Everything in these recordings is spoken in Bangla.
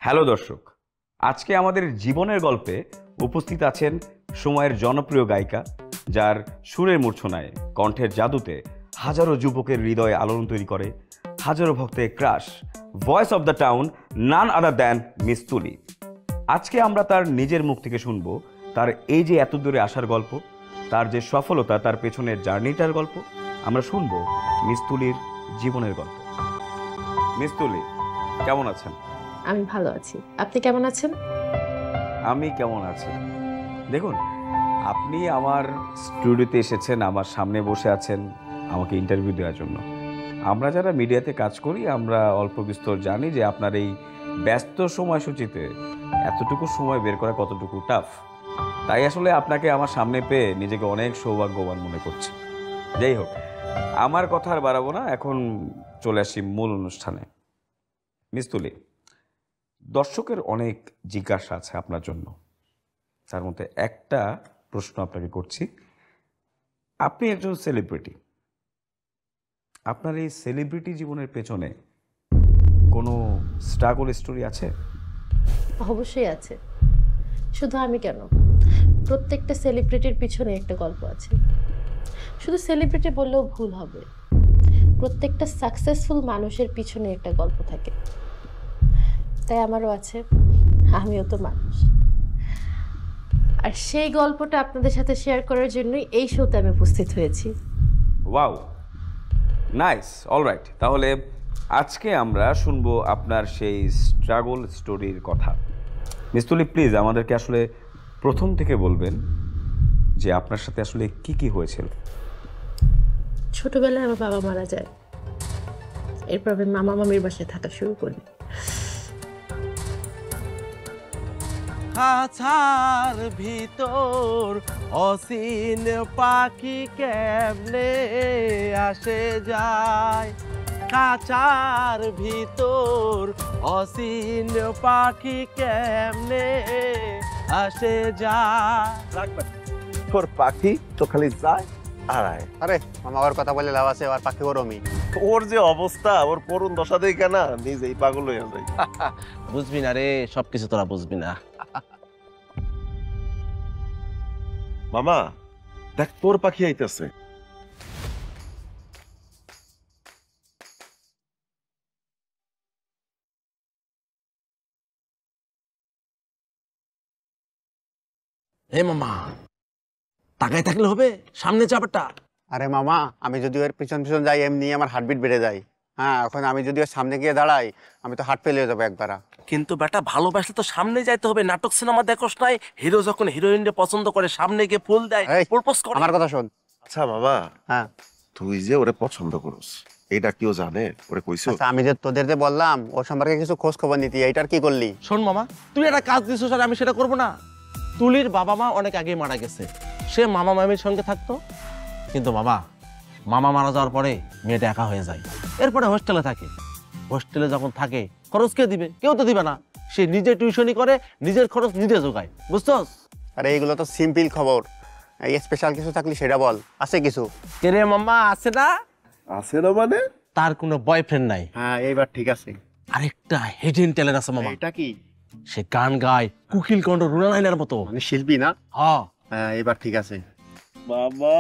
হ্যালো দর্শক, আজকে আমাদের জীবনের গল্পে উপস্থিত আছেন সময়ের জনপ্রিয় গায়িকা, যার সুরের মূর্ছনায়, কণ্ঠের জাদুতে হাজারো যুবকের হৃদয়ে আলোড়ন তৈরি করে, হাজারো ভক্তের crush, voice of the town, none other than miss Tuli. আজকে আমরা তার নিজের মুখ থেকে শুনবো তার এই যে এত দূরে আসার গল্প, তার যে সফলতা, তার পেছনের জার্নিটার গল্প। আমরা শুনবো মিস তুলির জীবনের গল্প। মিস তুলি, কেমন আছেন? আমি ভালো আছি, আপনি কেমন আছেন? আমি কেমন আছি? দেখুন, আপনি আমার স্টুডিওতে এসেছেন, আমার সামনে বসে আছেন আমাকে ইন্টারভিউ দেওয়ার জন্য। আমরা যারা মিডিয়াতে কাজ করি, আমরা অল্প বিস্তর জানি যে আপনার এই ব্যস্ত সময়সূচিতে এতটুকু সময় বের করা কতটুকু টাফ। তাই আসলে আপনাকে আমার সামনে পেয়ে নিজেকে অনেক সৌভাগ্যবান মনে করছি। যাই হোক, আমার কথা আর বাড়াবো না, এখন চলে আসি মূল অনুষ্ঠানে। মিস তুলি, দর্শকের অনেক জিজ্ঞাসা আছে আপনার জন্য, তার মধ্যে একটা প্রশ্ন আপনাকে করছি। আপনি একজন সেলিব্রিটি, আপনার এই সেলিব্রিটি জীবনের পেছনে কোনো স্ট্রাগল স্টোরি আছে? অবশ্যই আছে, শুধু আমি কেন, প্রত্যেকটা সেলিব্রিটির পিছনে একটা গল্প আছে। শুধু সেলিব্রিটি বললেও ভুল হবে, প্রত্যেকটা সাকসেসফুল মানুষের পিছনে একটা গল্প থাকে। তাই আমারও আছে, আমিও তো মানুষ। আর সেই গল্পটা আপনাদের সাথে শেয়ার করার জন্যই এই শোতে আমি উপস্থিত হয়েছি। Wow, nice, alright. তাহলে আজকে আমরা শুনবো আপনার সেই স্ট্রাগল স্টোরির কথা। মিস তুলি, প্লিজ আমাদেরকে আসলে প্রথম থেকে বলবেন যে আপনার সাথে আসলে কি কি হয়েছিল। ছোটবেলায় আমার বাবা মারা যায়, এরপর আমি মামা মামির বাসায় থাকা শুরু করি। খাঁচার ভিতর অসীন পাখি কেমনে আসে যায়, খাঁচার ভিতর অসীন পাখি কেমনে আসে যায়। তোর পাখি তো খালি যায় আর আয়। আরে মামা ওর কথা বলে লাভ আছে, আর পাখি ওরমই। ওর যে অবস্থা, ওর করুণ দশা দেখে না নিজেই পাগল হয়ে যায়। বুঝবি না রে, সবকিছু তোরা বুঝবি না। মামা দেখ, তোর পাখি আইতেছে। হে মামা, তাকাই থাকলে হবে, সামনে চাপাটা। আরে মামা, আমি যদি ওর পিছন পিছন যাই এমনি আমার হার্টবিট বেড়ে যায়। হ্যাঁ, এখন আমি যদি ওর সামনে গিয়ে দাঁড়াই, আমি তো হার্ট ফেল হয়ে যাবো একবার। কিন্তু বেটা, ভালোবাসলে তো সামনে যাইতে হবে। নাটক সিনেমা দেখোস নাই, হিরো যখন হিরোইনকে পছন্দ করে সামনে গিয়ে ফুল দেয়, প্রপোজ করে। আমার কথা শোন। আচ্ছা মামা, হ্যাঁ, তুই যে ওরে পছন্দ করস, এইটা কেউ জানে? ওরে কইছো? আচ্ছা, আমি যে তোদের যে বললাম ওর সম্পর্কে কিছু খোঁজ খবর নিতি, এইটার কি করলি? শোন মামা, তুই একটা কাজ দিছিস আর আমি সেটা করবো না? তুলির বাবা মা অনেক আগে মারা গেছে, সে মামা মামির সঙ্গে থাকতো। কিন্তু বাবা, মামা মারা যাওয়ার পরে মেয়েটা একা হয়ে যায়। এরপরে হোস্টেলে থাকে। হোস্টেলে যখন থাকে, খরচ কে দিবে? কেউ তো দিবে না। সে নিজে টিউশনি করে, নিজের খরচ নিজে জোগায়, বুঝছস? আরে এইগুলো তো সিম্পল খবর, এই স্পেশাল কিছু থাকলে সেটা বল। আছে কিছু? কে রে মামা, আছে না? আছে না মানে? তার কোনো বয়ফ্রেন্ড নাই। হ্যাঁ, এইবার ঠিক আছে। আরেকটা হিডেন ট্যালেন্ট আছে মামা। এটা কি? সে গান গায় কুকিল কণ্ঠ, রুনা লাইনের মতো। মানে শিল্পী না? হ্যাঁ, এইবার ঠিক আছে। বাবা,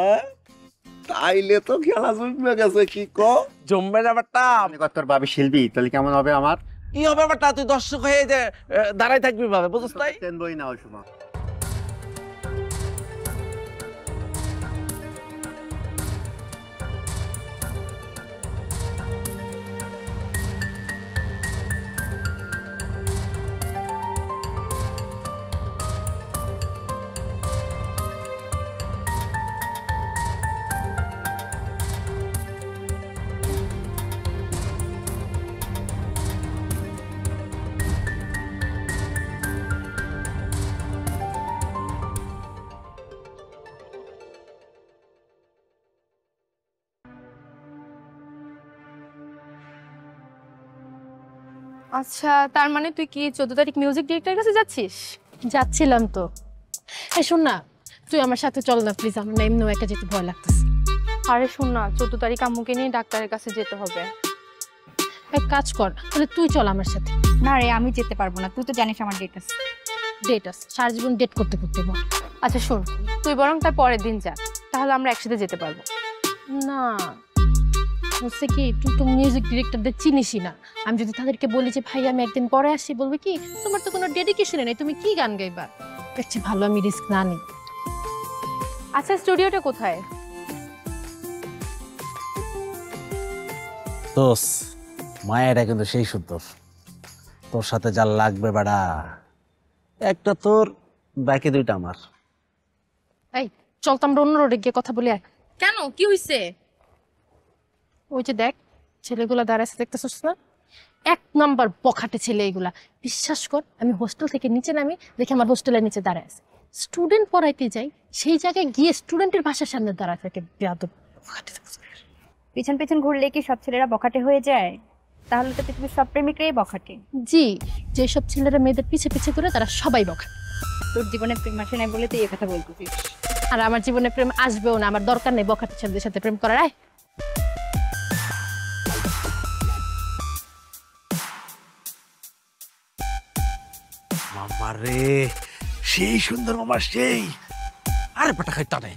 তাইলে তো খেলা জমে গেছে। কি কো? জমবে না ব্যাপারটা? তোর ভাবি শিল্পী, তাহলে কেমন হবে আমার? কি হবে ব্যাপারটা? তুই দর্শক হয়ে যে দাঁড়াই থাকবি ভাবে, বুঝছ তাই? বই না ওই সময়। আচ্ছা, তার মানে তুই কি 14 তারিখ মিউজিক ডিরেক্টরের কাছে যাচ্ছিস? যাচ্ছিলাম তো। এই শোন না, তুই আমার সাথে চল না প্লিজ, আমার না এমনিও একা যেতে ভয় লাগতেছে। আরে শোন না, 14 তারিখ আম্মুকে নিয়ে ডাক্তারের কাছে যেতে হবে। এক কাজ কর, তাহলে তুই চল আমার সাথে। না রে, আমি যেতে পারবো না, তুই তো জানিস আমার ডেট আছে। ডেট আছে, সারা জীবন ডেট করতে করতে বল। আচ্ছা শোন, তুই বরং তার পরের দিন যা, তাহলে আমরা একসাথে যেতে পারবো। না হচ্ছে কি, তুই তো মিউজিক ডিরেক্টরদের চিনিসই না। আমি যদি তাদেরকে বলি যে ভাই আমি একদিন পরে আসি, বলবে কি তোমার তো কোনো ডেডিকেশন নেই, তুমি কি গান গাইবা? এর চেয়ে ভালো আমি রিস্ক না নিই। আচ্ছা স্টুডিওটা কোথায়? দোস মায়েরা কিন্তু সেই সুন্দর, তোর সাথে যা লাগবে বেড়া, একটা তোর বাকি দুইটা আমার। এই চল তো আমরা অন্য রোডে গিয়ে কথা বলি। কেন, কি হইছে? ওই যে দেখ ছেলেগুলা দাঁড়াইছে, দেখতেছিস না? এক নাম্বার বখাটে ছেলে এগুলা। বিশ্বাস কর, আমি হোস্টেল থেকে নিচে নামি, দেখে আমার হোস্টেলের নিচে দাঁড়ায় আছে। স্টুডেন্ট পড়াইতে যাই, সেই জায়গায় গিয়ে স্টুডেন্টের বাসার সামনে দাঁড়ায় থাকে। বেয়াদব বখাটে। পিছন পিছন ঘুরলে কি সব ছেলেরা বখাটে হয়ে যায়? তাহলে তো পৃথিবীর সব প্রেমিকরাই বখাটে। জি, যেসব ছেলেরা মেয়েদের পিছে পিছে করে তারা সবাই বখাটে। তোর জীবনে প্রেম আসে নাই বলে তুই এই কথা বলতেছিস। আর আমার জীবনে প্রেম আসবেও না, আমার দরকার নেই বখাটে ছেলেদের সাথে প্রেম করার। আয় মামা রে, সেই সুন্দর মামা, সেই আরে পাটা খাই টানে।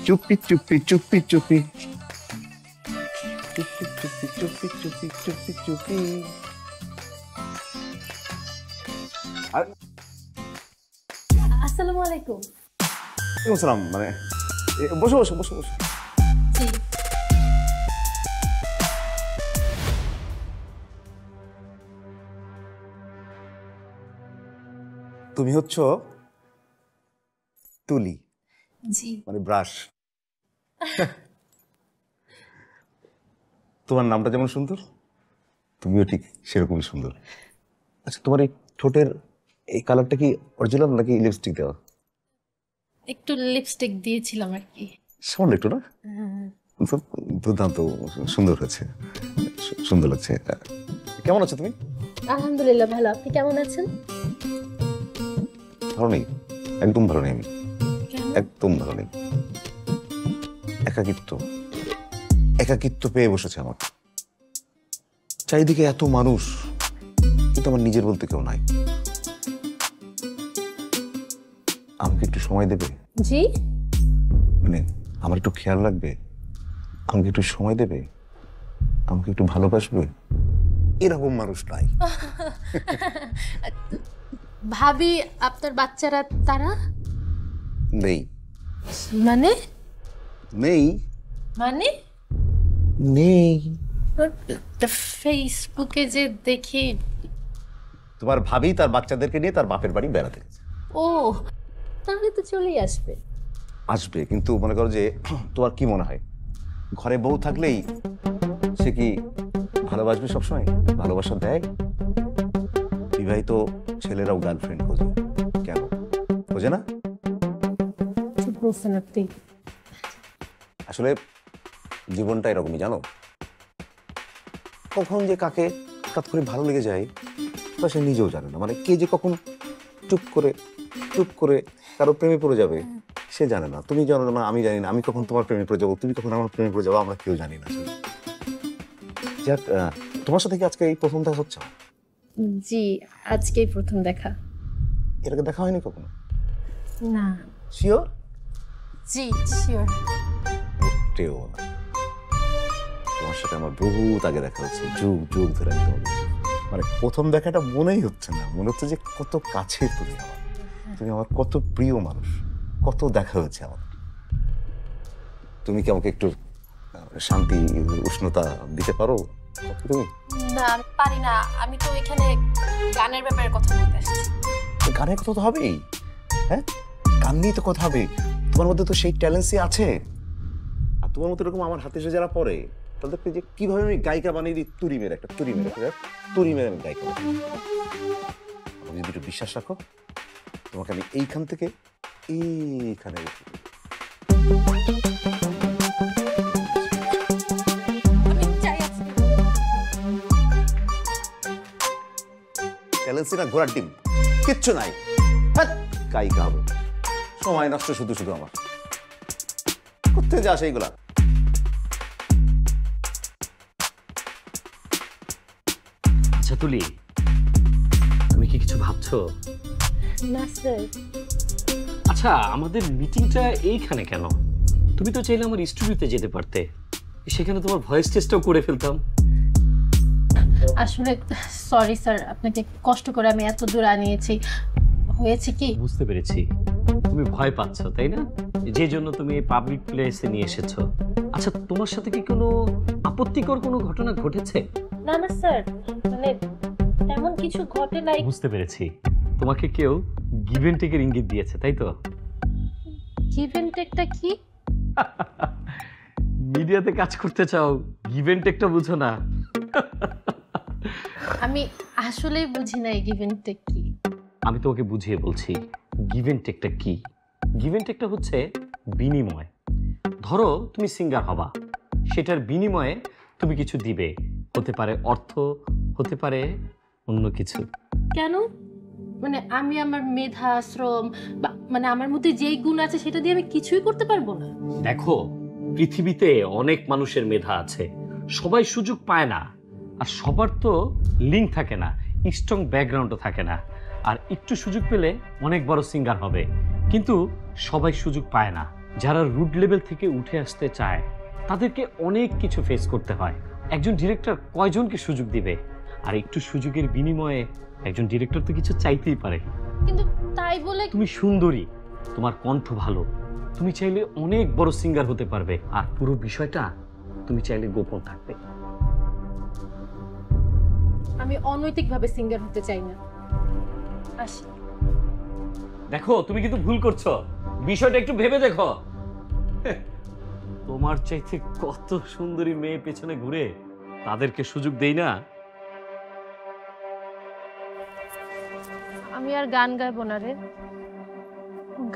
চুপি চুপি চুপি চুপি চুপি চুপি চুপি চুপি চুপি চুপি। আসসালামু আলাইকুম। সালাম, মানে বসো বসো বসো বসো। জি তুমি হচ্ছ তুলি, জি মানে ব্রাশ। তোমার নামটা যেমন সুন্দর, তুমিও ঠিক সেরকমই সুন্দর। আচ্ছা, তোমার এই ঠোঁটের এই কালারটা কি অরিজিনাল নাকি লিপস্টিক দেওয়া? একটু লিপস্টিক দিয়েছিলাম আর কি। সামান্য একটু না? দুর্দান্ত সুন্দর হয়েছে, সুন্দর লাগছে। কেমন আছো তুমি? আলহামদুলিল্লাহ ভালো। আপনি কেমন আছেন? ভালো নেই, একদম ভালো নেই আমি, একদম ভালো নেই। একাকিত্ব, একাকিত্ব পেয়ে বসেছে আমার। চারিদিকে এত মানুষ, কিন্তু আমার নিজের বলতে কেউ নাই। আমাকে একটু সময় দেবে? জি মানে আমার একটু খেয়াল রাখবে, আমাকে একটু সময় দেবে, আমাকে একটু ভালোবাসবে? এরকম মানুষ নাই। ভাবি আপনার বাচ্চারা তারা? নেই, মানে নেই মানে নেই। ফেসবুকে যে দেখি। তোমার ভাবি তার বাচ্চাদেরকে নিয়ে তার বাপের বাড়ি বেড়াতে গেছে। ও, তাহলে তো চলেই আসবে। আসবে, কিন্তু মনে করো যে তোমার কি মনে হয় ঘরে বউ থাকলেই সে কি ভালোবাসবে সবসময়? ভালোবাসা দেয়? বিবাহিত ছেলেরাও গার্লফ্রেন্ড খোঁজে, কেন খোঁজে না? ঠিক বলছেন আপনি। আসলে জীবনটা এরকমই, জানো, কখন যে কাকে হঠাৎ করে ভালো লেগে যায় তা সে নিজেও জানে না। মানে কে যে কখন চুপ করে কারো প্রেমে পড়ে যাবে সে জানে না, তুমি জানো না, আমি জানি না। আমি কখন তোমার প্রেমে পড়ে যাবো, তুমি কখন আমার প্রেমে পড়ে যাবো, আমরা কেউ জানি না। যাক, তোমার সাথে কি আজকে এই প্রথম দেখা হচ্ছে? জি, আজকেই প্রথম দেখা। এর আগে দেখা হয়নি কখনো? না। শিওর? জি শিওর। মোটেও না। তোমার সাথে আমার বহুত আগে দেখা হচ্ছে, যুগ ধরে। আমি তোমাকে মানে প্রথম দেখাটা মনেই হচ্ছে না, মনে হচ্ছে যে কত কাছের তুমি আমার, তুমি আমার কত প্রিয় মানুষ, কত দেখা হয়েছে আমার। তুমি কি আমাকে একটু শান্তি উষ্ণতা দিতে পারো তুমি? না, আমি পারি না। আমি তো এখানে গানের ব্যাপারে কথা বলতে আসছি। গানের কথা তো হবেই, হ্যাঁ, গান নিয়ে তো কথা হবে। তোমার মধ্যে তো সেই ট্যালেন্টই আছে। আর তোমার মতো এরকম আমার হাতে এসে যারা পড়ে তাদেরকে যে কিভাবে আমি গায়িকা বানিয়ে দিই, তুড়ি মেরে আমি গায়িকা বানিয়ে দিই। তুমি যদি একটু বিশ্বাস রাখো, তোমাকে আমি এইখান থেকে এইখানে ট্যালেন্টই না ঘোড়ার ডিম, কিচ্ছু নাই। গায়িকা হবে, সময় নষ্ট শুধু আমার। কোথায় যা সেইগুলা? আচ্ছা তুলি, তুমি কি কিছু ভাবছো? না স্যার। আচ্ছা, আমাদের মিটিংটা এইখানে কেন? তুমি তো চাইলে আমার স্টুডিওতে যেতে পারতে, সেখানে তোমার ভয়েস টেস্টটাও করে ফেলতাম। আসলে সরি স্যার, আপনাকে কষ্ট করে আমি এত দূর আনিয়েছি। হয়েছে কি, বুঝতে পেরেছি তুমি ভয় পাচ্ছ, তাই না? যে জন্য তুমি এই পাবলিক প্লেসে নিয়ে এসেছো। আচ্ছা, তোমার সাথে কি কোনো আপত্তিকর কোনো ঘটনা ঘটেছে? না না স্যার, মানে তেমন কিছু ঘটে নাই। বুঝতে পেরেছি, তোমাকে কেউ গিভ এন্ড টেকের ইঙ্গিত দিয়েছে, তাই তো? গিভ এন্ড টেকটা কি? মিডিয়াতে কাজ করতে চাও, গিভ এন্ড টেকটা বুঝো না? আমি আসলেই বুঝি না গিভ এন্ড টেক কি। আমি তোমাকে বুঝিয়ে বলছি গিভ এন্ড টেকটা কি। গিভ এন্ড টেকটা হচ্ছে বিনিময়। ধরো তুমি সিঙ্গার হবা, সেটার বিনিময়ে তুমি কিছু দিবে, হতে পারে অর্থ, হতে পারে অন্য কিছু। কেন? মানে আমি আমার মেধা, শ্রম বা মানে আমার মধ্যে যেই গুণ আছে সেটা দিয়ে আমি কিছুই করতে পারবো না? দেখো, পৃথিবীতে অনেক মানুষের মেধা আছে, সবাই সুযোগ পায় না। আর সবার তো লিঙ্ক থাকে না, স্ট্রং ব্যাকগ্রাউন্ডও থাকে না। আর একটু সুযোগ পেলে অনেক বড় সিঙ্গার হবে, কিন্তু সবাই সুযোগ পায় না। যারা রুট লেভেল থেকে উঠে আসতে চায় তাদেরকে অনেক কিছু ফেস করতে হয়। একজন ডিরেক্টর কয়জনকে সুযোগ দিবে? আর একটু সুযোগের বিনিময়ে একজন ডিরেক্টর তো কিছু চাইতেই পারে। কিন্তু তাই বলে তুমি সুন্দরী, তোমার কণ্ঠ ভালো, তুমি চাইলে অনেক বড় সিঙ্গার হতে পারবে। আর পুরো বিষয়টা তুমি চাইলে গোপন থাকবে। আমি অনৈতিকভাবে সিঙ্গার হতে চাই না। আসি। দেখো, তুমি কিন্তু ভুল করছো, বিষয়টা একটু ভেবে দেখো। তোমার চাইতে কত সুন্দরী মেয়ে পেছনে ঘুরে, তাদেরকে সুযোগ দেই না? আমি আর গান গাইবো না রে।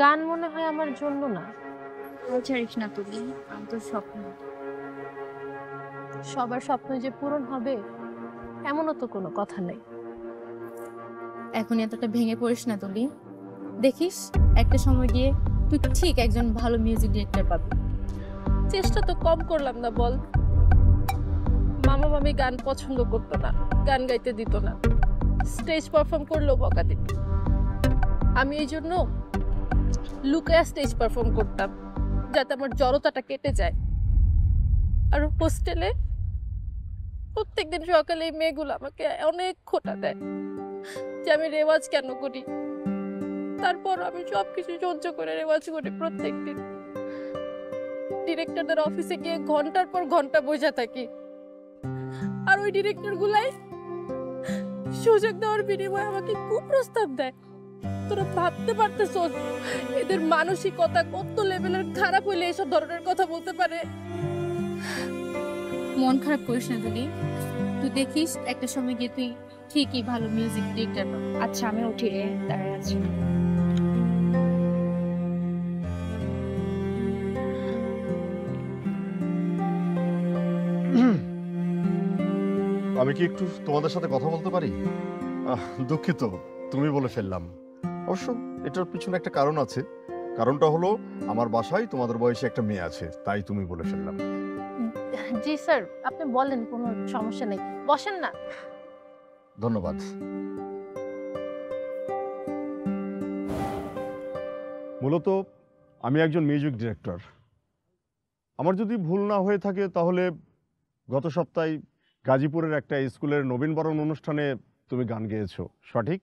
গান মনে হয় আমার জন্য না। ছাড়িস না তুলি, আমি তোর স্বপ্ন। সবার স্বপ্ন যে পূরণ হবে এমনও তো কোনো কথা নেই। এখন এতটা ভেঙে পড়িস না তুলি, দেখিস একটা সময় গিয়ে তুই ঠিক একজন ভালো মিউজিক ডিরেক্টর পাবি। চেষ্টা তো কম করলাম না বল। মামা মামি গান পছন্দ করতো না, গান গাইতে দিত না, স্টেজ পারফর্ম করলেও বকা দিত। আমি এই জন্য লুকায়া স্টেজ পারফর্ম করতাম, যাতে আমার জড়তাটা কেটে যায়। আর হোস্টেলে প্রত্যেকদিন সকালে এই মেয়েগুলো আমাকে অনেক খোঁটা দেয় যে আমি রেওয়াজ কেন করি। তারপর আমি সবকিছু সহ্য করে রেওয়াজ করি প্রত্যেকদিন। ডিরেক্টরদের অফিসে গিয়ে ঘন্টার পর ঘন্টা বসে থাকি, আর ওই ডিরেক্টর গুলাই সুযোগ দেওয়ার বিনিময়ে আমাকে কুপ্রস্তাব দেয়। তোরা ভাবতে পারতেছ এদের মানসিকতা কত লেভেলের খারাপ হইলে এসব ধরনের কথা বলতে পারে। মন খারাপ করিস না তুলি, তুই দেখিস একটা সময় গিয়ে তুই ঠিকই ভালো মিউজিক ডিরেক্টর পাবি। আচ্ছা আমি উঠি রে, দাঁড়ায় আছি। আমি কি একটু তোমাদের সাথে কথা বলতে পারি? দুঃখিত, তুমি বলে ফেললাম। অবশ্য এটার পিছনে একটা কারণ আছে। কারণটা হলো আমার বাসায় তোমাদের বয়সী একটা মেয়ে আছে, তাই তুমি বলে ফেললাম। জি স্যার, আপনি বলেন, কোনো সমস্যা নেই, বসেন না। ধন্যবাদ। মূলত আমি একজন মিউজিক ডিরেক্টর। আমার যদি ভুল না হয়ে থাকে তাহলে গত সপ্তাহে গাজীপুরের একটা স্কুলের নবীনবরণ অনুষ্ঠানে তুমি গান গেয়েছো, সঠিক?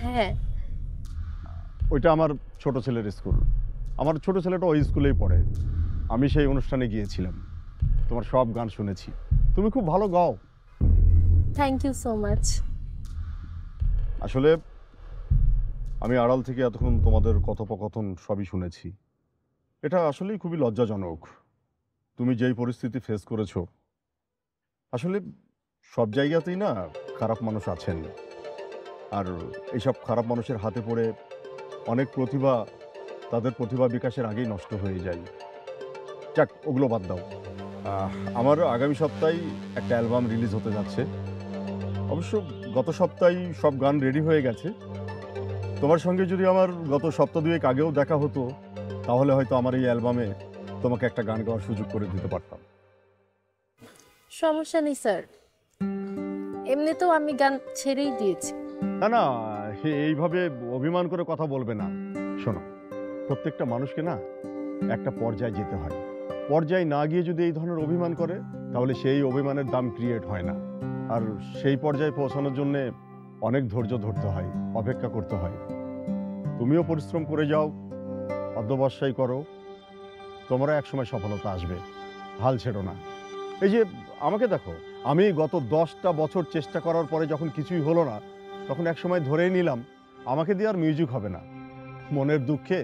হ্যাঁ। ওইটা আমার ছোট ছেলের স্কুল। আমার ছোট ছেলেটা ওই স্কুলেই পড়ে। আমি সেই অনুষ্ঠানে গিয়েছিলাম, তোমার সব গান শুনেছি। তুমি খুব ভালো গাও। Thank you so much. আসলে আমি আড়াল থেকে এতক্ষণ তোমাদের কথোপকথন সবই শুনেছি। এটা আসলেই খুবই লজ্জাজনক। তুমি যেই পরিস্থিতি ফেস করেছো, আসলে সব জায়গাতেই না খারাপ মানুষ আছেন, আর এইসব খারাপ মানুষের হাতে পড়ে অনেক প্রতিভা তাদের প্রতিভা বিকাশের আগেই নষ্ট হয়ে যায়। যাক, ওগুলো বাদ দাও। আমার আগামী সপ্তাহে একটা অ্যালবাম রিলিজ হতে যাচ্ছে। অবশ্য গত সপ্তাহেই সব গান রেডি হয়ে গেছে। তোমার সঙ্গে যদি আমার গত সপ্তাহ দুয়েক আগেও দেখা হতো তাহলে হয়তো আমার এই অ্যালবামে তোমাকে একটা গান গাওয়ার সুযোগ করে দিতে পারতাম। সমস্যা নেই স্যার, এমনিতেও আমি গান ছেড়েই দিয়েছি। না না, এইভাবে অভিমান করে কথা বলবে না। শোনো, প্রত্যেকটা মানুষকে না একটা পর্যায়ে যেতে হয়। পর্যায়ে না গিয়ে যদি এই ধরনের অভিমান করে তাহলে সেই অভিমানের দাম ক্রিয়েট হয় না। আর সেই পর্যায়ে পৌঁছানোর জন্যে অনেক ধৈর্য ধরতে হয়, অপেক্ষা করতে হয়। তুমিও পরিশ্রম করে যাও, অধ্যবসায় করো, তোমরা একসময় সফলতা আসবে। হাল ছেড়ো না। এই যে আমাকে দেখো, আমি গত 10টা বছর চেষ্টা করার পরে যখন কিছুই হলো না, তখন একসময় ধরেই নিলাম আমাকে দিয়ে আর মিউজিক হবে না। মনের দুঃখে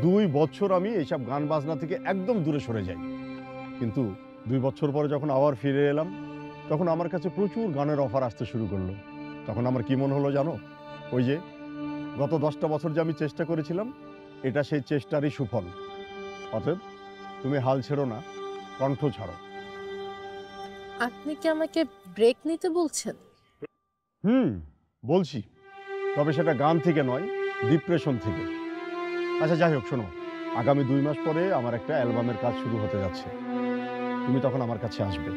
2 বছর আমি এইসব গান বাজনা থেকে একদম দূরে সরে যাই। কিন্তু 2 বছর পরে যখন আবার ফিরে এলাম, তখন আমার কাছে প্রচুর গানের অফার আসতে শুরু করলো। তখন আমার কি মনে হলো জানো? ওই যে গত 10টা বছর যে আমি চেষ্টা করেছিলাম, এটা সেই চেষ্টারই সুফল। অতএব তুমি হাল ছেড়ো না, কণ্ঠ ছাড়ো। আপনি কি আমাকে ব্রেক নিতে বলছেন? বলছি, তবে সেটা গান থেকে নয়, ডিপ্রেশন থেকে। আচ্ছা যাই হোক, শোনো, আগামী 2 মাস পরে আমার একটা অ্যালবামের কাজ শুরু হতে যাচ্ছে। তুমি তখন আমার কাছে আসবে।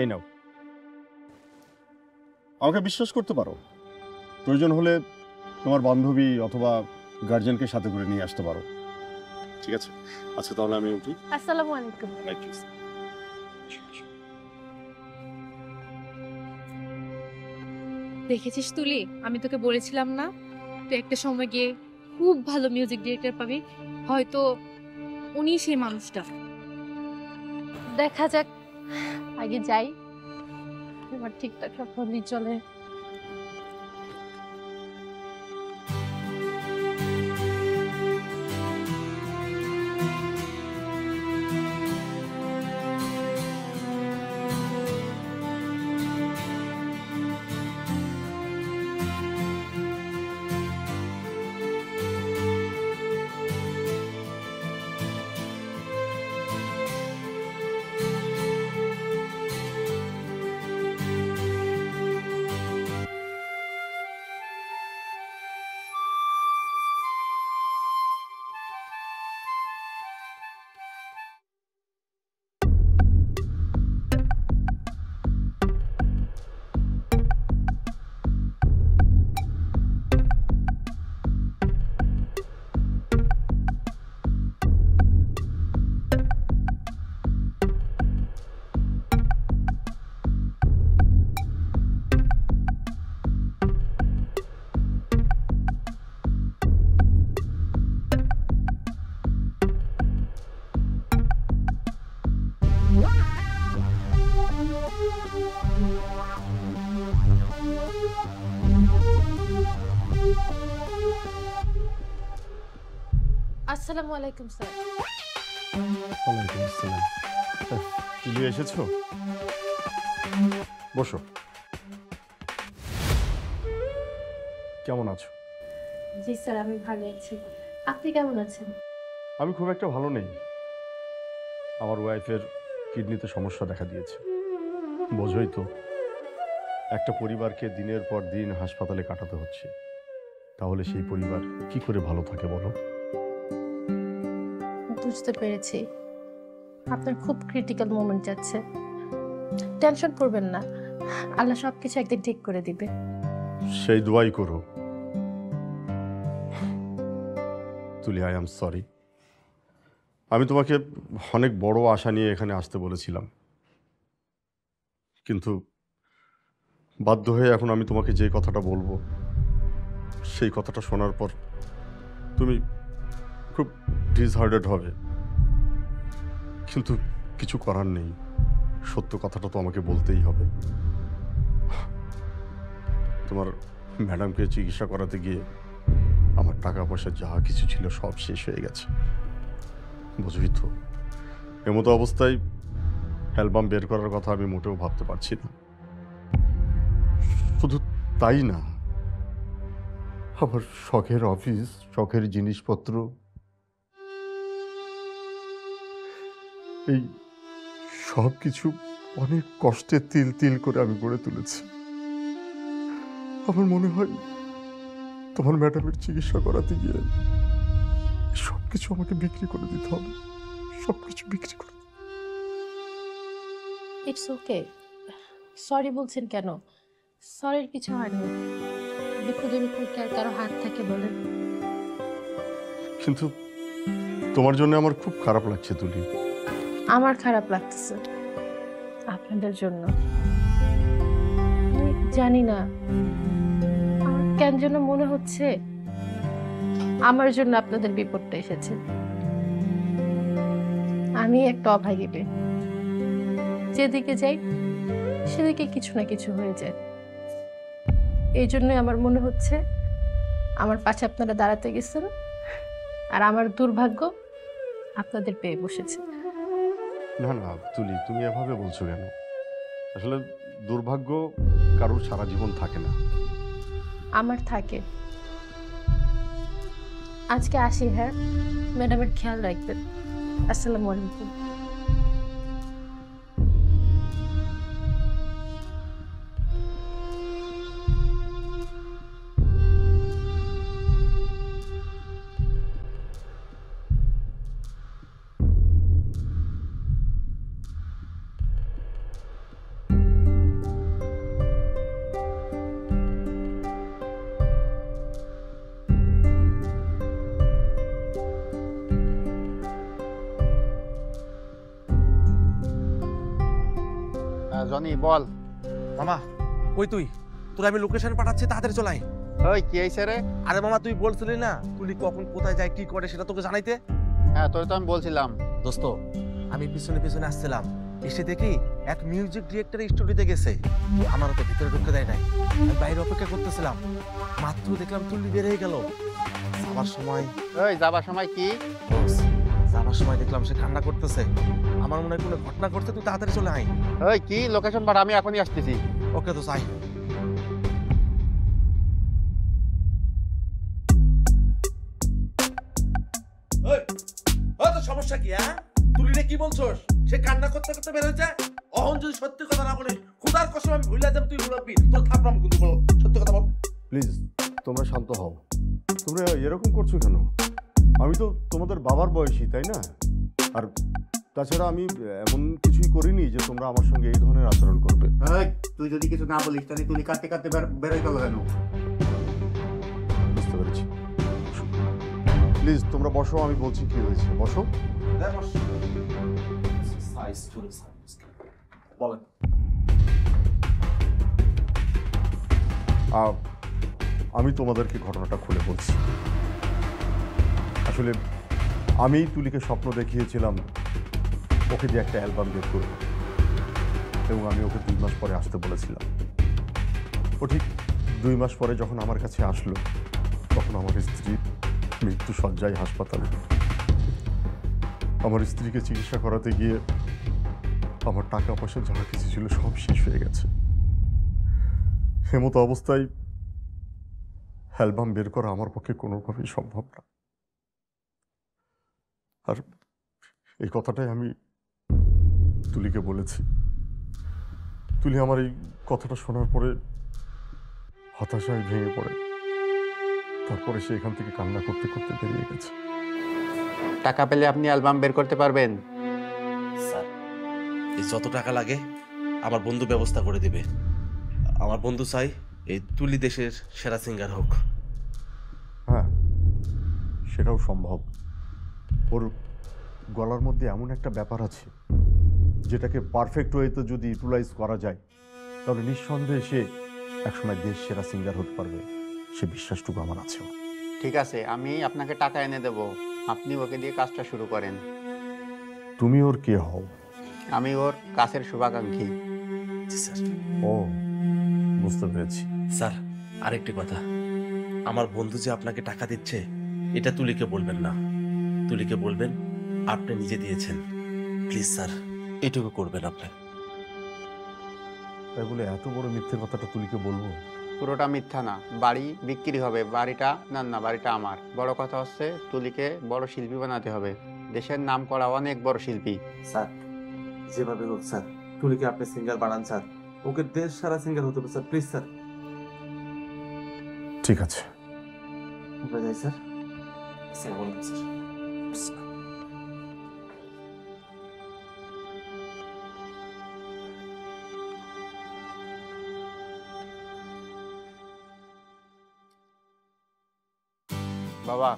এই নাও, আমাকে বিশ্বাস করতে পারো। প্রয়োজন হলে তোমার বান্ধবী অথবা গার্জিয়ানকে সাথে করে নিয়ে আসতে পারো। ঠিক আছে? আচ্ছা তাহলে আমি উঠি। আসসালামু আলাইকুম। দেখেছিস তুলি, আমি তোকে বলেছিলাম না তুই একটা সময় গিয়ে খুব ভালো মিউজিক ডিরেক্টর পাবি। হয়তো উনি সেই মানুষটা। দেখা যাক, আগে যাই, এবার ঠিকঠাক সব চলে। আসসালামু আলাইকুম স্যার। ওয়ালাইকুম আসসালাম। তুমি এসেছো? বসো। কেমন আছো? জি স্যার, আমি ভালো আছি। আপনি কেমন আছেন? আমি খুব একটা ভালো নেই। আমার ওয়াইফের কিডনিতে সমস্যা দেখা দিয়েছে। বোঝোই তো, একটা পরিবারকে দিনের পর দিন হাসপাতালে কাটাতে হচ্ছে। তাহলে সেই পরিবার কি করে ভালো থাকে বলো? বুঝতে পেরেছি, আপনার খুব ক্রিটিক্যাল মোমেন্ট যাচ্ছে। টেনশন করবেন না, আল্লাহ সবকিছু একদিন ঠিক করে দিবে। সেই দোয়াই করো। তুলি, আই এম সরি। আমি তোমাকে অনেক বড় আশা নিয়ে এখানে আসতে বলেছিলাম, কিন্তু বাধ্য হয়ে এখন আমি তোমাকে যে কথাটা বলবো, সেই কথাটা শোনার পর তুমি খুব ডিসহার্টেড হবে। কিন্তু কিছু করার নেই, সত্য কথাটা তো আমাকে বলতেই হবে। তোমার ম্যাডামকে চিকিৎসা করাতে গিয়ে আমার টাকা পয়সা যা কিছু ছিল সব শেষ হয়ে গেছে। বুঝবি তো, এমতো অবস্থায় অ্যালবাম বের করার কথা আমি মোটেও ভাবতে পারছি না। শুধু তাই না, আবার শখের অফিস, শখের জিনিসপত্র, এই সব কিছু অনেক কষ্টে তিল তিল করে আমি গড়ে তুলেছি। আমার মনে হয় তোমার ম্যাডামের চিকিৎসা করাতে গিয়ে সবকিছু আমাকে বিক্রি করে দিতে হবে, সবকিছু বিক্রি করে। ইটস ওকে, সরি বলছেন কেন? সরির কিছু হয়নি। বিপদের উপর কি আর কারো হাত থাকে বলেন? কিন্তু তোমার জন্য আমার খুব খারাপ লাগছে তুলি। আমার খারাপ লাগতেছে আপনাদের জন্য। আমি জানি না, আমার কেন যেন মনে হচ্ছে আমার জন্য আপনাদের বিপদটা এসেছে। আমি একটা অভাগী মেয়ে, যেদিকে যাই সেদিকে কিছু না কিছু হয়ে যায়। এই জন্যই আমার মনে হচ্ছে আমার পাশে আপনারা দাঁড়াতে গেছেন, আর আমার দুর্ভাগ্য আপনাদের পেয়ে বসেছে। না না তুলি, তুমি এভাবে বলছো কেন? আসলে দুর্ভাগ্য কারোর সারা জীবন থাকে না। আমার থাকে। আজকে আসি, হ্যাঁ? ম্যাডামের খেয়াল রাখবেন। আসসালামু আলাইকুম। জনি বল। মামা কই তুই? তোর আমি লোকেশন পাঠাচ্ছি, তাড়াতাড়ি চলাই। ওই কি হয়েছে রে? আরে মামা, তুই বলছিলি না তুলি কখন কোথায় যায় কি করে সেটা তোকে জানাইতে। হ্যাঁ, তোর তো আমি বলছিলাম। দোস্ত, আমি পিছনে পিছনে আসছিলাম, এসে দেখি এক মিউজিক ডিরেক্টর স্টুডিওতে গেছে। আমারও তো ভিতরে ঢুকতে দেয় নাই, আমি বাইরে অপেক্ষা করতেছিলাম। মাত্র দেখলাম তুলি বের হয়ে গেল। যাবার সময় যাবার সময় কি? যাবার সময় দেখলাম সে কান্না করতেছে। আমার মনে হয় কোনো ঘটনা ঘটছে, তুই তাড়াতাড়ি চলে আয়। ওই কি লোকেশন পাঠা, আমি এখনই আসতেছি। ওকে তো চাই। সমস্যা কি? হ্যাঁ, তুলিরে কি বলছস? সে কান্না করতে করতে বের হয়েছে। অহন যদি সত্যি কথা না বলিস, খুদার কসম আমি ভুলে যাব তুই মুরব্বি। তোর থাপড়াম কিন্তু, বল সত্যি কথা বল। প্লিজ তোমরা শান্ত হও। তোমরা এরকম করছো কেন? আমি তো তোমাদের বাবার বয়সী, তাই না? আর তাছাড়া আমি এমন কিছুই করিনি যে তোমরা আমার সঙ্গে এই ধরনের আচরণ করবে। তুই যদি কিছু না বলিস তাহলে তুই কাঁদতে কাঁদতে বেরোই গেল কেন? বুঝতে পেরেছি। প্লিজ তোমরা বসো, আমি বলছি কি হয়েছে। বসো। আমি তোমাদেরকে ঘটনাটা খুলে বলছি। আসলে আমি তুলিকে স্বপ্ন দেখিয়েছিলাম ওকে দিয়ে একটা অ্যালবাম বের করবো, এবং আমি ওকে 2 মাস পরে আসতে বলেছিলাম। ও ঠিক 2 মাস পরে যখন আমার কাছে আসলো, তখন আমার স্ত্রী মৃত্যু শয্যায় হাসপাতালে। আমার স্ত্রীকে চিকিৎসা করাতে গিয়ে আমার টাকা পয়সা যা কিছু ছিল সব শেষ হয়ে গেছে। এমতো অবস্থায় অ্যালবাম বের করা আমার পক্ষে কোনোভাবেই সম্ভব না। আর এই কথাটাই আমি তুলিকে বলেছি। তুলি আমার এই কথাটা শোনার পরে হতাশায় ভেঙে পড়ে। তারপরে সে এখান থেকে কান্না করতে করতে বেরিয়ে গেছে। টাকা পেলে আপনি অ্যালবাম বের করতে পারবেন? স্যার, এই যত টাকা লাগে আমার বন্ধু ব্যবস্থা করে দিবে। আমার বন্ধু চাই এই তুলি দেশের সেরা সিঙ্গার হোক। হ্যাঁ, সেটাও সম্ভব। ওর গলার মধ্যে এমন একটা ব্যাপার আছে যেটাকে পারফেক্ট ওয়েতে যদি ইউটিলাইজ করা যায়, তাহলে নিঃসন্দেহে সে একসময় দেশ সেরা সিঙ্গার হতে পারবে। সে বিশ্বাসটুকু আমার আছে। ঠিক আছে, আমি আপনাকে টাকা এনে দেব, আপনি ওকে দিয়ে কাজটা শুরু করেন। তুমি ওর কে হও? আমি ওর কাছের শুভাকাঙ্ক্ষী। জি স্যার। ও, বুঝতে পেরেছি। স্যার, আরেকটি কথা, আমার বন্ধু যে আপনাকে টাকা দিচ্ছে এটা তুলিকে বলবেন না। তুলিকে বলবেন আপনি নিজে দিয়েছেন। প্লিজ স্যার, এটুকু করবেন আপনি। তাই বলে এত বড় মিথ্যে কথাটা তুলিকে বলবো? পুরোটা মিথ্যা না, বাড়ি বিক্রি হবে। বাড়িটা না, বাড়িটা আমার। বড় কথা হচ্ছে তুলিকে বড় শিল্পী বানাতে হবে, দেশের নাম করা অনেক বড় শিল্পী। স্যার, যেভাবে হোক স্যার, তুলিকে আপনি সিঙ্গার বানান স্যার। ওকে দেশ সারা সিঙ্গার হতে হবে স্যার, প্লিজ স্যার। ঠিক আছে, যাই স্যার। স্যার বলুন স্যার। বাবা,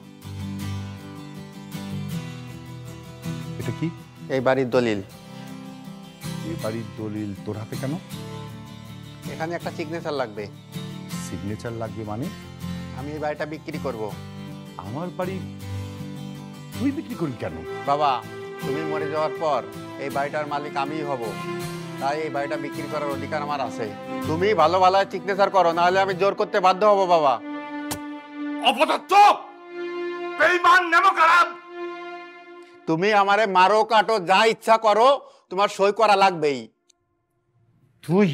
এটা কি? এই বাড়ির দলিল। এই বাড়ির দলিল তোর হাতে কেন? এখানে একটা সিগনেচার লাগবে। সিগনেচার লাগবে মানে? আমি এই বাড়িটা বিক্রি করব। আমার বাড়ি তুই বিক্রি করবি কেন? বাবা, তুমি মরে যাওয়ার পর এই বাড়িটার মালিক আমিই হব, তাই এই বাড়িটা বিক্রি করার অধিকার আমার আছে। তুমি ভালো ভালো সিগনেচার করো, নাহলে আমি জোর করতে বাধ্য হব। বাবা, অপদার্থ, বেঈমান, নেমখারাম! তুমি আমারে মারো কাটো যা ইচ্ছা করো, তোমার সই করা লাগবেই। তুই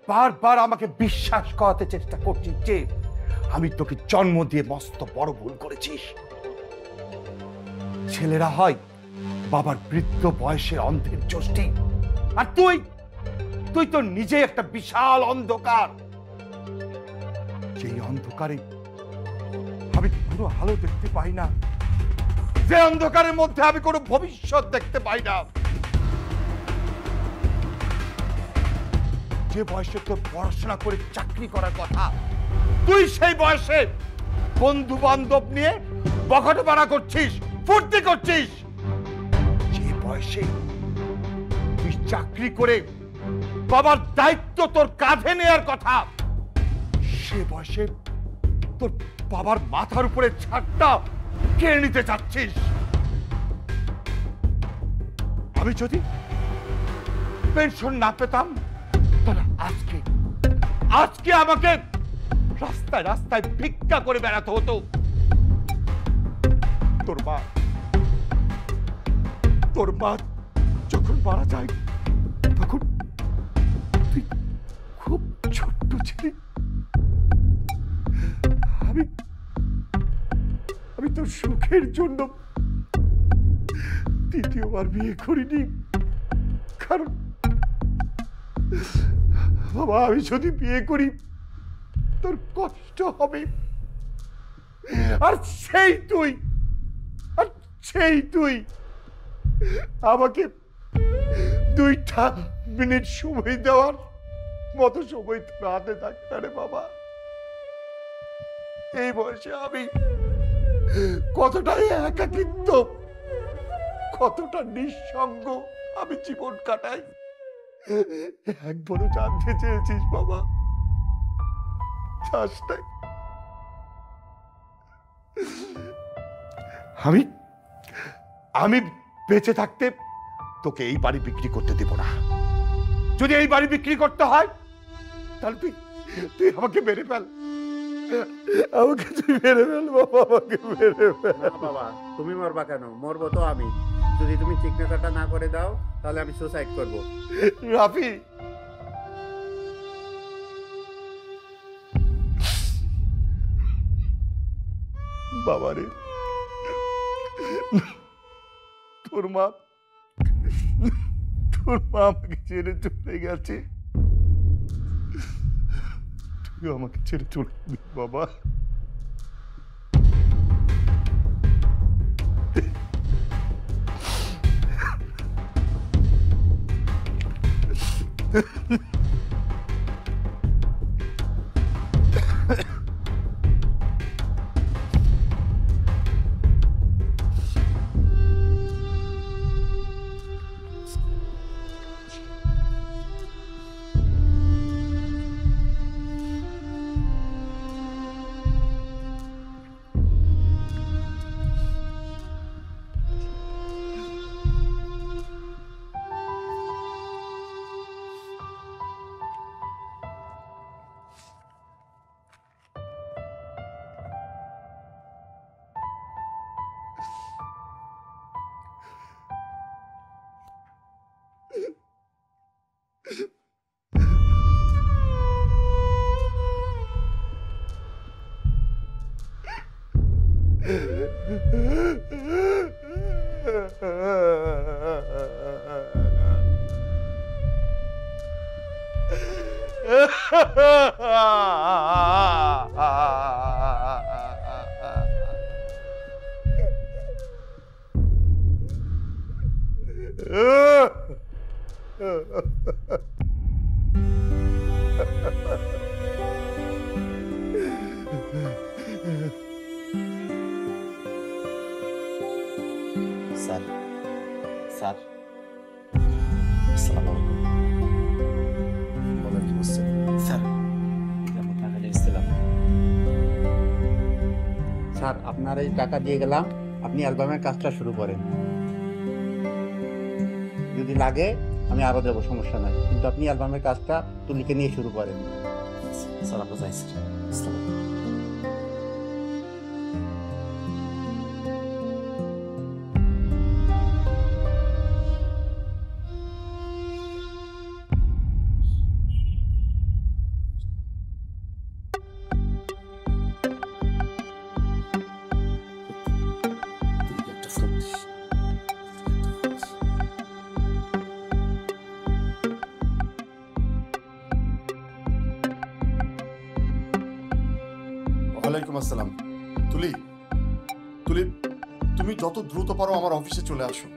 বারবার আমাকে বিশ্বাস করাতে চেষ্টা করছিস যে আমি তোকে জন্ম দিয়ে মস্ত বড় ভুল করেছিস। ছেলেরা হয় বাবার বৃদ্ধ বয়সের অন্ধের যষ্টি, আর তুই তো নিজে একটা বিশাল অন্ধকার। যেই অন্ধকারে আমি কোনো আলো দেখতে পাই না, যে অন্ধকারের মধ্যে আমি কোনো ভবিষ্যৎ দেখতে পাই না, যে বয়সে তোর পড়াশোনা করে চাকরি করার কথা, তুই সেই বয়সে বন্ধু বান্ধব নিয়ে বখাটেপনা করছিস, ফুর্তি করছিস। যে বয়সে তুই চাকরি করে বাবার দায়িত্ব তোর কাঁধে নেয়ার কথা, সে বয়সে তোর বাবার মাথার উপরে ছাদটা কেড়ে নিতে চাচ্ছিস। আমি যদি পেনশন না পেতাম, তাহলে আজকে আমাকে রাস্তায় রাস্তায় ভিক্ষা করে বেড়াতে হতো। তোর মা যখন মারা যায়, তখন তুই খুব ছোট্ট ছিলি। আমি তোর সুখের জন্য দ্বিতীয়বার বিয়ে করিনি, কারণ বাবা, আমি যদি বিয়ে করি তোর কষ্ট হবে। আর সেই তুই আমাকে 2টা মিনিট সময় দেওয়ার মতো সময় তোর হাতে থাকে না রে বাবা। এই বয়সে আমি কতটা একাকিত্ব, কতটা নিঃসঙ্গ আমি জীবন কাটাই, একবারও জানতে চেয়েছিস বাবা? চাস নাই? আমি বেঁচে থাকতে তোকে এই বাড়ি বিক্রি করতে দেব না। যদি এই বাড়ি বিক্রি করতে হয় তাহলে তুই তুই আমাকে মেরে ফেল, আমাকে তুই মেরে ফেল বাবা, আমাকে মেরে ফেল। বাবা তুমি মরবা কেন? মরবো তো আমি। যদি তুমি সিগনেচারটা না করে দাও তাহলে আমি সুসাইড করব। রাফি, বাবারে তোর মা আমাকে ছেড়ে চলে গেছে, তুই আমাকে ছেড়ে চলে গেলি বাবা। স্যার, স্যার, আসসালামু আলাইকুম। বলেন কি বুঝছেন? স্যার, আমি টাকা দিয়েছিলাম। স্যার আপনার এই টাকা দিয়ে গেলাম, আপনি অ্যালবামের কাজটা শুরু করেন। যদি লাগে আমি আরো দেবো, সমস্যা নাই, কিন্তু আপনি অ্যালবামের কাজটা তুলিকে নিয়ে শুরু করেন। স্যার, আমরা যাই স্যার। আসসালামু আলাইকুম। ওয়ালাইকুম আসসালাম। তুলি, তুলি, তুমি যত দ্রুত পারো আমার অফিসে চলে আসো।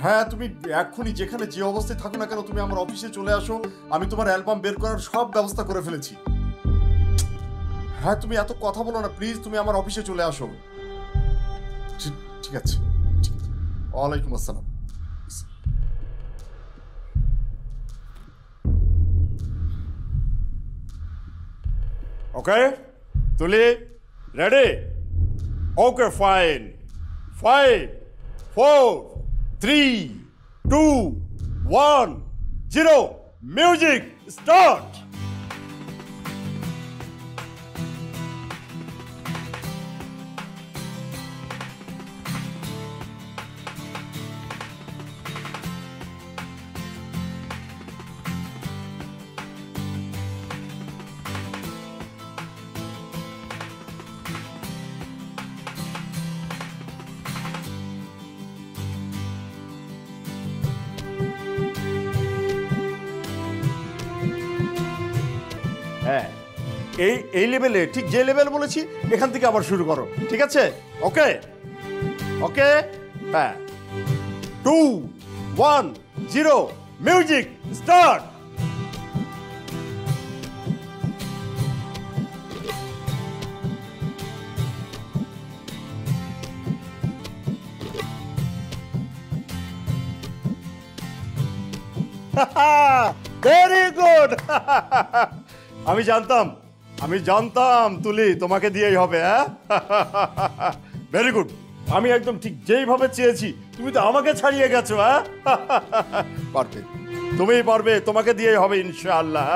হ্যাঁ, তুমি এক্ষুনি যেখানে যে অবস্থায় থাকো না কেন, তুমি আমার অফিসে চলে আসো। আমি তোমার অ্যালবাম বের করার সব ব্যবস্থা করে ফেলেছি। হ্যাঁ, তুমি এত কথা বলো না প্লিজ, তুমি আমার অফিসে চলে আসো। ঠিক আছে, ঠিক আছে। ওয়ালাইকুম আসসালাম। Okay, Tuli, ready? Okay, fine. 5, 4, 3, 2, 1, 0. Music, start. হ্যাঁ, এই লেভেলে, ঠিক যে লেভেল বলেছি এখান থেকে আবার শুরু করো, ঠিক আছে? ওকে, ওকে, হ্যাঁ। 2, 1, 0, মিউজিক স্টার্ট। Very good. আমি জানতাম তুলি তোমাকে দিয়েই হবে। হ্যাঁ, ভেরি গুড, আমি একদম ঠিক যেইভাবে চেয়েছি তুমি তো আমাকে ছাড়িয়ে গেছো। হ্যাঁ পারবে, তুমিই পারবে, তোমাকে দিয়েই হবে ইনশাআল্লাহ।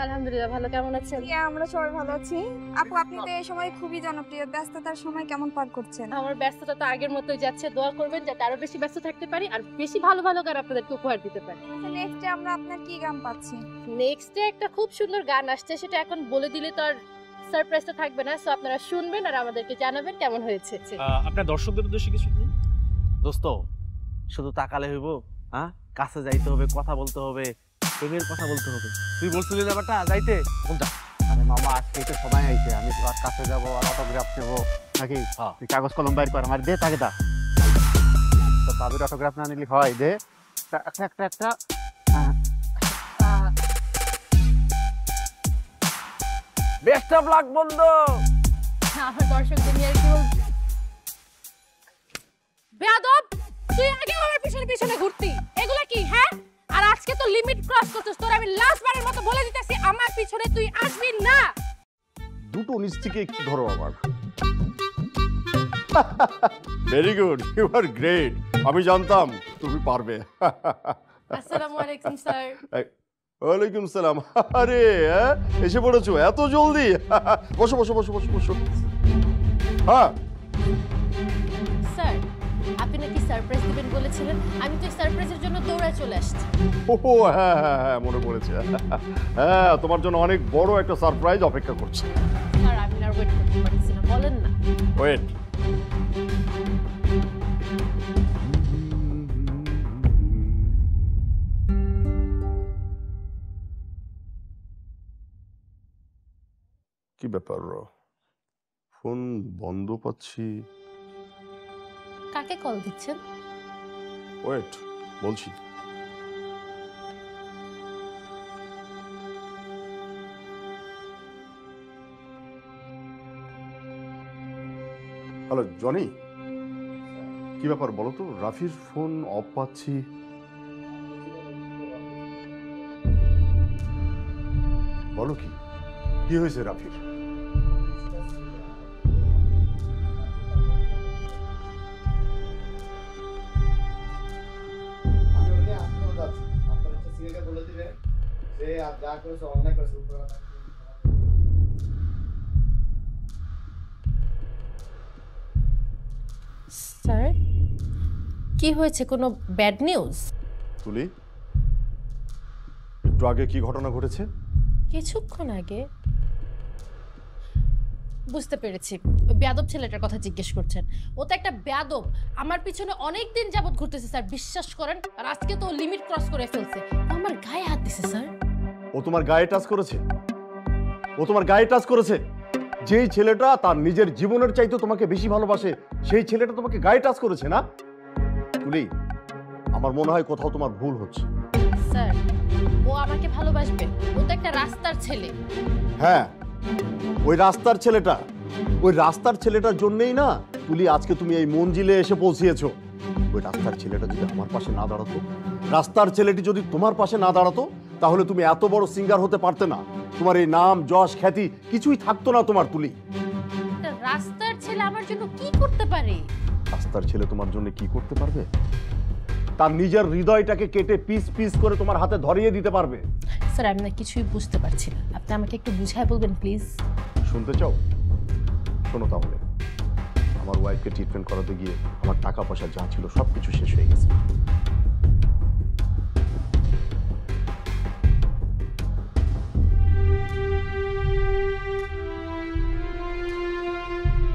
আলহামদুলিল্লাহ ভালো, কেমন আছেন? আমরা সবাই ভালো আছি। আপু, আপনি তো এই সময় খুবই জনপ্রিয়, ব্যস্ততার সময় কেমন পার করছেন? আমার ব্যস্ততা তো আগের মতোই যাচ্ছে, দোয়া করবেন যাতে আরো বেশি ব্যস্ত থাকতে পারি আর বেশি ভালো ভালো গান আপনাদেরকে উপহার দিতে পারি। নেক্সটে আমরা আপনার কি গান পাচ্ছি? নেক্সটে একটা খুব সুন্দর গান আসছে, সেটা এখন বলে দিলে তো আর সারপ্রাইজটা থাকবে না, সো আপনারা শুনবেন আর আমাদেরকে জানাবেন কেমন হয়েছে। আপনার দর্শকদের উদ্দেশ্যে কিছু দোস্ত, শুধু তাকালে হইব? হ্যাঁ, কাছে যাইতে হবে, কথা বলতে হবে, প্রেমের কথা বলতে হবে। তুই বলছিলি ব্যাপারটা যাইতে কোনটা? আরে মামা, আজকে তো সবাই আইছে, আমি তো কাছে যাবো আর অটোগ্রাফ নেবো নাকি? তুই কাগজ কলম বাইর কর, আমার দে তাকে দা। তো ভাবির অটোগ্রাফ না নিলে হয়, দে একটা একটা একটা। বেস্ট অফ লাক বন্ধু। আমার দর্শকদের নিয়ে আর কি বলবো? বেয়াদব, তুই আগে আমার পিছনে পিছনে ঘুরতি, এগুলা কি? হ্যাঁ, আর আজকে তো লিমিট ক্রস করছিস। তোর আমি লাস্ট বারের মতো বলে দিতেছি, আমার পিছনে তুই আসবি না। দুটো নিচ থেকে একটু ধরো আবার। Very good, you are great. আমি জানতাম তুমি পারবে। আসসালামু আলাইকুম স্যার। ওয়ালাইকুম সালাম। আরে এসে পড়েছো এত জলদি? বসো বসো বসো বসো বসো। হ্যাঁ স্যার, আপনি নাকি সারপ্রাইজ দিবেন বলেছিলেন, আমি তো সারপ্রাইজের জন্য দৌড়ায় চলে আসছি। ও হ্যাঁ হ্যাঁ হ্যাঁ, মনে পড়েছে। হ্যাঁ, তোমার জন্য অনেক বড় একটা সারপ্রাইজ অপেক্ষা করছে। স্যার, আমি আর ওয়েট করতে পারছি না, বলেন না। ওয়েট। কি ব্যাপার, ফোন বন্ধ পাচ্ছি? কাকে কল দিচ্ছেন? ওয়েট, বলছি। হ্যালো জনি, কি ব্যাপার বলো তো? রাফির ফোন অফ পাচ্ছি। বলো কি, কি হয়েছে রাফির? স্যার, কি হয়েছে? কোনো ব্যাড নিউজ? তুলি, একটু আগে কি ঘটনা ঘটেছে? কিছুক্ষণ আগে বুঝতে পেরেছি, ওই বেয়াদব ছেলেটার কথা জিজ্ঞেস করছেন। ও তো একটা বেয়াদব, আমার পিছনে অনেক দিন যাবত ঘুরতেছে স্যার, বিশ্বাস করেন। আর আজকে তো লিমিট ক্রস করে ফেলছে, আমার গায়ে হাত দিছে স্যার। ও তোমার গায়ে টাচ করেছে? ও তোমার গায়ে টাচ করেছে? যেই ছেলেটা তার নিজের জীবনের চাইতে তোমাকে বেশি ভালোবাসে, সেই ছেলেটা তোমাকে গায়ে টাচ করেছে না? তুলি, আমার মনে হয় কোথাও তোমার ভুল হচ্ছে। স্যার, ও আমাকে ভালোবাসবে? ও তো একটা রাস্তার ছেলে। হ্যাঁ, ওই রাস্তার ছেলেটার জন্যই না তুলি আজকে তুমি এই মঞ্জিলে এসে পৌঁছিয়েছো। ওই রাস্তার ছেলেটা যদি আমার পাশে না দাঁড়াতো, রাস্তার ছেলেটি যদি তোমার পাশে না দাঁড়াতো, তাহলে তুমি এত বড় সিঙ্গার হতে পারতে না। তোমার এই নাম, যশ, খ্যাতি কিছুই থাকতো না তোমার। তুলি, রাস্তার ছেলে আমার জন্য কি করতে পারে? রাস্তার ছেলে তোমার জন্য কি করতে পারবে? তার নিজের হৃদয়টাকে কেটে পিস পিস করে তোমার হাতে ধরিয়ে দিতে পারবে। স্যার আমি না কিছুই বুঝতে পারছি না, আপনি আমাকে একটু বুঝায় বলবেন প্লিজ। শুনতে চাও? শোনো তাহলে। আমার ওয়াইফকে ট্রিটমেন্ট করাতে গিয়ে আমার টাকা পয়সা যা ছিল সব কিছু শেষ হয়ে গেছে।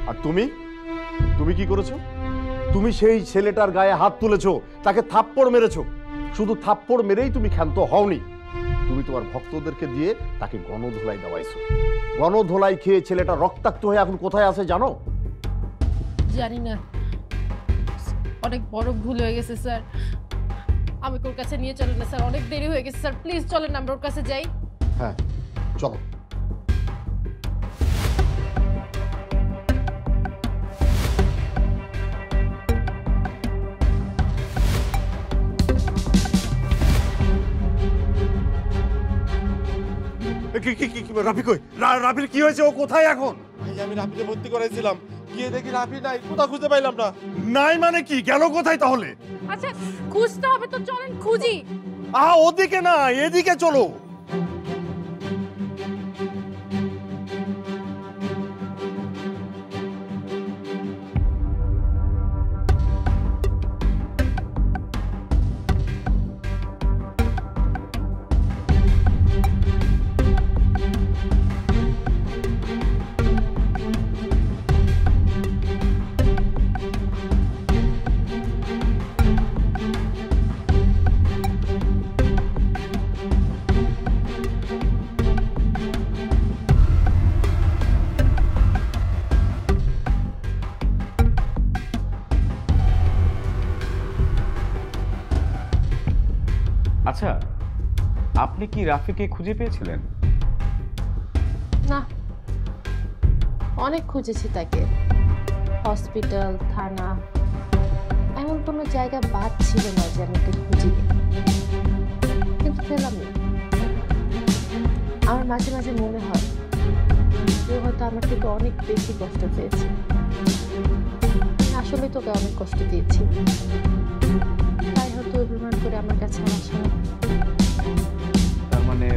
আর তুমি তুমি কি করেছো? তুমি সেই ছেলেটার গায়ে হাত তুলেছো, তাকে থাপ্পড় মেরেছো। শুধু থাপ্পড় মেরেই তুমি ক্ষান্ত হওনি, তুমি তোমার ভক্তদেরকে দিয়ে তাকে গণধোলাই দেওয়াইছো। গণধোলাই খেয়ে ছেলেটা রক্তাক্ত হয়ে এখন কোথায় আছে জানো? জানি না, অনেক বড় ভুল হয়ে গেছে স্যার। আমাকে ওর কাছে নিয়ে চলেন না স্যার, অনেক দেরি হয়ে গেছে স্যার, প্লিজ চলেন আমরা ওর কাছে যাই। হ্যাঁ চলো। রাফি কই? রাফির কি হয়েছে? ও কোথায় এখন? ভাই আমি রাফিকে ভর্তি করাইছিলাম, গিয়ে দেখি রাফি নাই, কোথাও খুঁজে পাইলাম না। নাই মানে কি? গেল কোথায় তাহলে? আচ্ছা খুঁজতে হবে তো, চলেন খুঁজি। ওদিকে না, এদিকে চলো। আচ্ছা, আপনি কি রাফিকে খুঁজে পেয়েছিলেন? না, অনেক খুঁজেছি তাকে, হসপিটাল, থানা, এমন কোনো জায়গা বাদ ছিল না যে আমি ওকে খুঁজিনি, কিন্তু পেলাম না। আমার মাঝে মাঝে মনে হয় যে হয়তো আমার থেকে অনেক বেশি কষ্ট পেয়েছে। আসলে তোকে অনেক কষ্ট দিয়েছি, তাই হয়তো অভিমান করে আমার কাছে আসা। তার মানে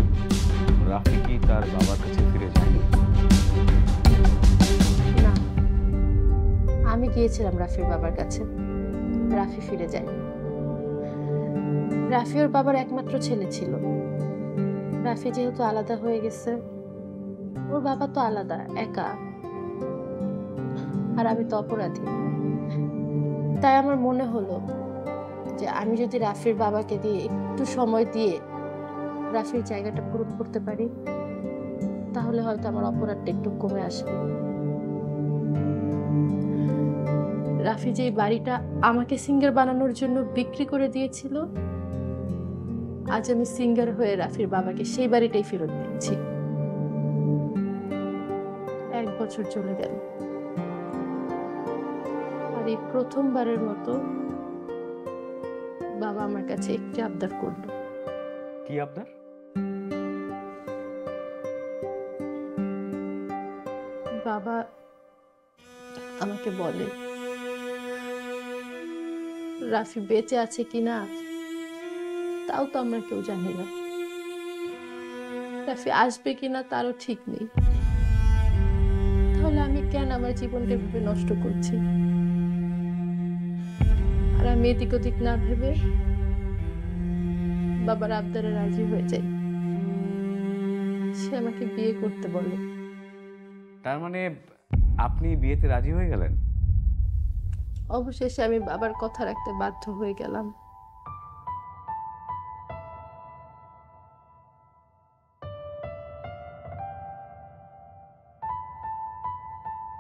রাফি কি তার বাবার কাছে ফিরে যায়নি? না, আমি গিয়েছিলাম রাফির বাবার কাছে, রাফি ফিরে যায়। রাফি ওর বাবার একমাত্র ছেলে ছিল। রাফি যেহেতু আলাদা হয়ে গেছে, ওর বাবা তো আলাদা, একা, আর আমি তো অপরাধী। তাই আমার মনে হলো যে আমি যদি রাফির বাবাকে দিয়ে একটু সময় দিয়ে রাফির জায়গাটা পূরণ করতে পারি, তাহলে হয়তো আমার অপরাধটা একটু কমে আসবে। রাফি যে বাড়িটা আমাকে সিঙ্গার বানানোর জন্য বিক্রি করে দিয়েছিল, আজ আমি সিঙ্গার হয়ে রাফির বাবাকে সেই বাড়িটাই ফেরত দিচ্ছি। 1 বছর চলে গেল, আর এই প্রথমবারের মতো বাবা আমার কাছে একটি আবদার করলো। কি আবদার? বাবা আমাকে বলে রাফি বেঁচে আছে কিনা তাও তো আমরা কেউ জানি না, রাফি আসবে কিনা তারও ঠিক নেই। তাহলে আমি কেন আমার জীবনটা ভেবে নষ্ট করছি? আর আমি এদিক ওদিক না ভেবে বাবার আবদারে রাজি হয়ে যাই। সে আমাকে বিয়ে করতে বলে। তার মানে আপনি বিয়েতে রাজি হয়ে গেলেন? অবশেষে আমি বাবার কথা রাখতে বাধ্য হয়ে গেলাম।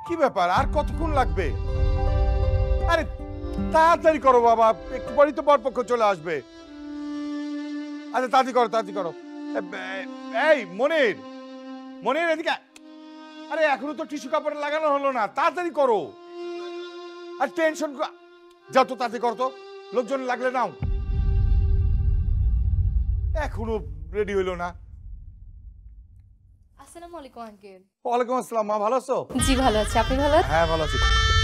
কি ব্যাপার, আর কতক্ষণ লাগবে? আরে তাড়াতাড়ি করো বাবা, একটু পরেই তো বরপক্ষ চলে আসবে। আচ্ছা তাড়াতাড়ি করো, তাড়াতাড়ি করো। এই মনির, মনির এদিকে। আরে এখনো তো টিস্যু কাপড় লাগানো হলো না, তাড়াতাড়ি করো। আর টেনশন যাও তো, তাড়াতাড়ি করো তো, লোকজন লাগলে নাও। এখনো রেডি হইলো না। আসসালামু আলাইকুম আঙ্কেল। ওয়ালাইকুম আসসালাম। মা ভালো আছো? জি ভালো আছি, আপনি ভালো আছেন? হ্যাঁ ভালো আছি।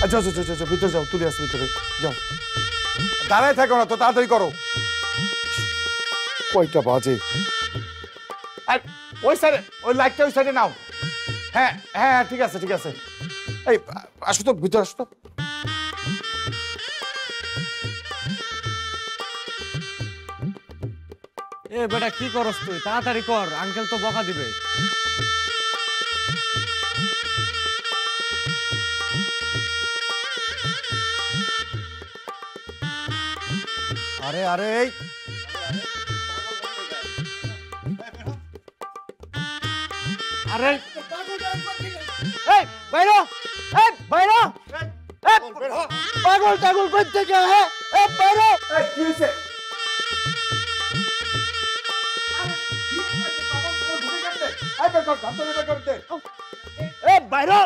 আচ্ছা আচ্ছা আচ্ছা, ভিতরে যাও, তুলে আসো ভিতরে যাও। দাঁড়ায় থাকো না তো, তাড়াতাড়ি করো। কয়টা বাজে? আর ওই সাইডে, ওই লাইটটা ওই সাইডে নাও। হ্যাঁ হ্যাঁ ঠিক আছে ঠিক আছে। এই আসো তো, ভিতরে আসো তো। এ বেটা কি করস তুই? তাড়াতাড়ি কর, আঙ্কেল তো বকা দিবে। আরে আরে এই আরে এই বাইরো, এই বাইরো, এই পাগল টাগল কই থেকে? হ্যাঁ এই বাইরো। এই কি হইছে? এই বাইরো।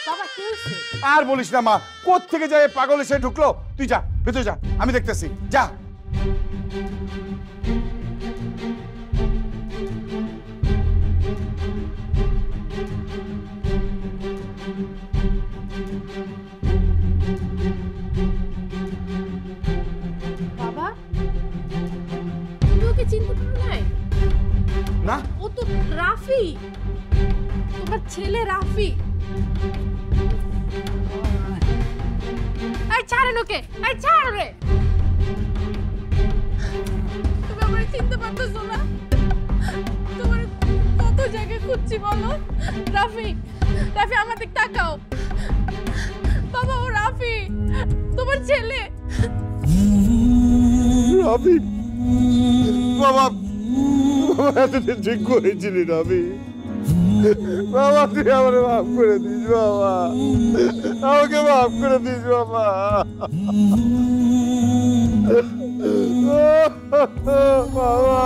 বাবা কি হয়েছে? আর বলিস না মা, কোত্থেকে যায় পাগল এসে ঢুকলো। তুই যা ভেতরে যা, আমি দেখতেছি, যা। বাবা তুমি ওকে চিনতে পারো নাই? না ও তো রাফি, তোমার ছেলে রাফি। এই ছাড়েন ওকে, এই ছাড় রে। তুমি আমাকে চিনতে পারতেছো না? তোমার কত জায়গায় খুঁজছি বলো। রাফি, রাফি আমার দিক তাকাও। বাবা ও রাফি, তোমার ছেলে। রবি বাবা, বাবা এতদিন ঠিক করেছিলি রবি। বাবা তুই আমার মাফ করে দিস বাবা, আমাকে মাফ করে দিস বাবা। বাবা